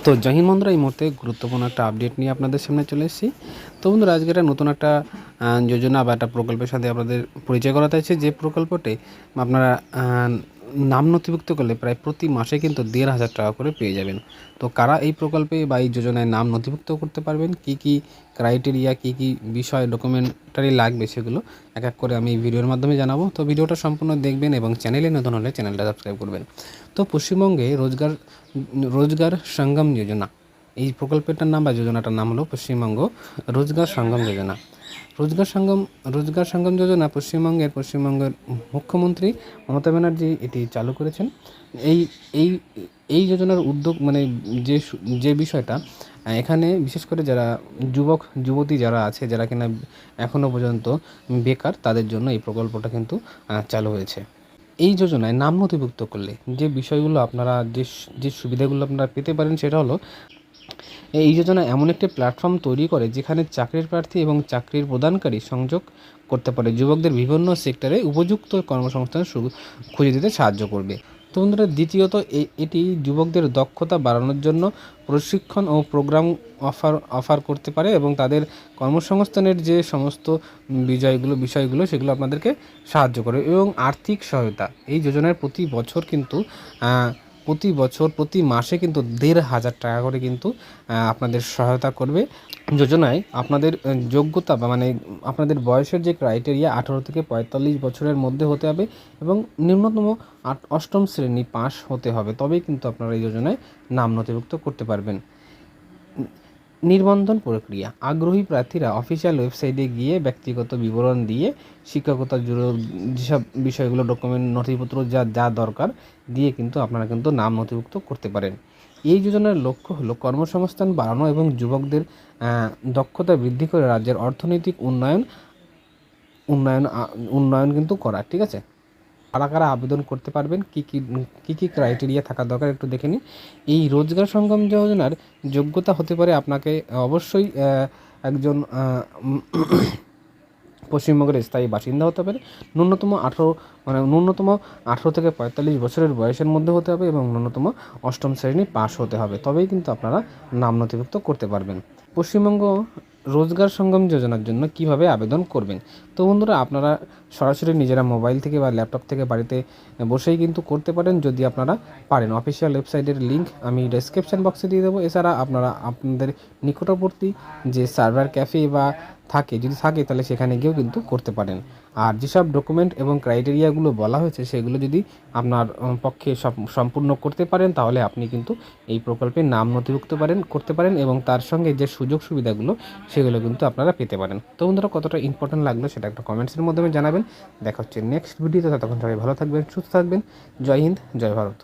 তো জয় হিন্দ বন্ধুরা, এই মুহূর্তে গুরুত্বপূর্ণ একটা আপডেট নিয়ে আপনাদের সামনে চলে এসেছি। তো বন্ধুরা, আজকে একটা নতুন একটা যোজনা বা একটা প্রকল্পের সাথে আপনাদের পরিচয় করাতে হচ্ছে, যে প্রকল্পটি আপনারা নাম নথিভুক্ত করলে প্রায় প্রতি মাসে কিন্তু ১,৫০০ টাকা করে পেয়ে যাবেন। তো কারা এই প্রকল্পে বা এই যোজনায় নাম নথিভুক্ত করতে পারবেন, কি কি ক্রাইটেরিয়া, কি কি বিষয় ডকুমেন্টারি লাগবে, সেগুলো এক এক করে আমি এই ভিডিওর মাধ্যমে জানাবো। তো ভিডিওটা সম্পূর্ণ দেখবেন এবং চ্যানেলে নতুন হলে চ্যানেলটা সাবস্ক্রাইব করবেন। তো পশ্চিমবঙ্গে রোজগার সঙ্গম যোজনা, এই প্রকল্পটার নাম বা যোজনাটার নাম হলো পশ্চিমবঙ্গ রোজগার সঙ্গম যোজনা। রোজগার সঙ্গম যোজনা পশ্চিমবঙ্গের মুখ্যমন্ত্রী মমতা ব্যানার্জি এটি চালু করেছেন। এই এই এই যোজনার উদ্যোগ মানে যে বিষয়টা, এখানে বিশেষ করে যারা যুবতী যারা আছে, যারা কিনা এখনও পর্যন্ত বেকার, তাদের জন্য এই প্রকল্পটা কিন্তু চালু হয়েছে। এই যোজনায় নাম নথিভুক্ত করলে যে বিষয়গুলো আপনারা যে সুবিধাগুলো আপনারা পেতে পারেন, সেটা হলো, এই যোজনা এমন একটি প্ল্যাটফর্ম তৈরি করে যেখানে চাকরির প্রার্থী এবং চাকরির প্রদানকারী সংযোগ করতে পারে, যুবকদের বিভিন্ন সেক্টরে উপযুক্ত কর্মসংস্থান খুঁজে দিতে সাহায্য করবে। তো বন্ধুরা, দ্বিতীয়ত এটি যুবকদের দক্ষতা বাড়ানোর জন্য প্রশিক্ষণ ও প্রোগ্রাম অফার করতে পারে এবং তাদের কর্মসংস্থানের যে সমস্ত বিষয়গুলো সেগুলো আপনাদেরকে সাহায্য করে। এবং আর্থিক সহায়তা, এই যোজনার প্রতি মাসে কিন্তু ১,৫০০ টাকা করে কিন্তু আপনাদের সহায়তা করবে। যোজনায় আপনাদের যোগ্যতা বা মানে আপনাদের বয়সের যে ক্রাইটেরিয়া, ১৮ থেকে ৪৫ বছরের মধ্যে হতে হবে এবং নিম্নতম ৮ম শ্রেণী পাস হতে হবে, তবেই কিন্তু আপনারা এই যোজনায় নাম নথিভুক্ত করতে পারবেন। নিবন্ধন প্রক্রিয়া, আগ্রহী প্রার্থীরা অফিসিয়াল ওয়েবসাইটে গিয়ে ব্যক্তিগত বিবরণ দিয়ে শিক্ষকতা যেসব বিষয়গুলো ডকুমেন্ট নথিপত্র যা দরকার দিয়ে কিন্তু আপনারা কিন্তু নাম নথিভুক্ত করতে পারেন। এই যোজনার লক্ষ্য হলো কর্মসংস্থান বাড়ানো এবং যুবকদের দক্ষতা বৃদ্ধি করে রাজ্যের অর্থনৈতিক উন্নয়ন কিন্তু করা। ঠিক আছে, কারা আবেদন করতে পারবেন, কি ক্রাইটেরিয়া থাকা দরকার একটু দেখে নিন। এই রোজগার সঙ্গম যোজনার যোগ্যতা হতে পারে, আপনাকে অবশ্যই একজন পশ্চিমবঙ্গের স্থায়ী বাসিন্দা হতে পারে, ন্যূনতম 18 থেকে 45 বছরের বয়সের মধ্যে হতে হবে এবং ন্যূনতম 8ম শ্রেণী পাস হতে হবে, তবেই কিন্তু আপনারা নাম নথিভুক্ত করতে পারবেন। পশ্চিমবঙ্গ রোজগার সঙ্গম যোজনার জন্য কিভাবে আবেদন করবেন? তো বন্ধুরা, আপনারা সরাসরি নিজেরা মোবাইল থেকে বা ল্যাপটপ থেকে বাড়িতে বসেই কিন্তু করতে পারেন, যদি আপনারা পারেন। অফিসিয়াল ওয়েবসাইটের লিঙ্ক আমি ডেসক্রিপশন বক্সে দিয়ে দেবো। এছাড়া আপনারা আপনাদের নিকটবর্তী যে সার্ভার ক্যাফে বা যদি থাকে তাহলে সেখানে গিয়েও কিন্তু করতে পারেন। আর যেসব ডকুমেন্ট এবং ক্রাইটেরিয়াগুলো বলা হয়েছে, সেগুলো যদি আপনার পক্ষে সম্পূর্ণ করতে পারেন, তাহলে আপনি কিন্তু এই প্রকল্পে নাম নথিভুক্ত করতে পারেন এবং তার সঙ্গে যে সুযোগ সুবিধাগুলো সেগুলো কিন্তু আপনারা পেতে পারেন। তো বন্ধুরা, কতটা ইম্পর্টেন্ট লাগলো সেটা একটা কমেন্টসের মাধ্যমে জানাবেন। দেখা হচ্ছে নেক্সট ভিডিওতে, ততক্ষণ সবাই ভালো থাকবেন, সুস্থ থাকবেন। জয় হিন্দ, জয় ভারত।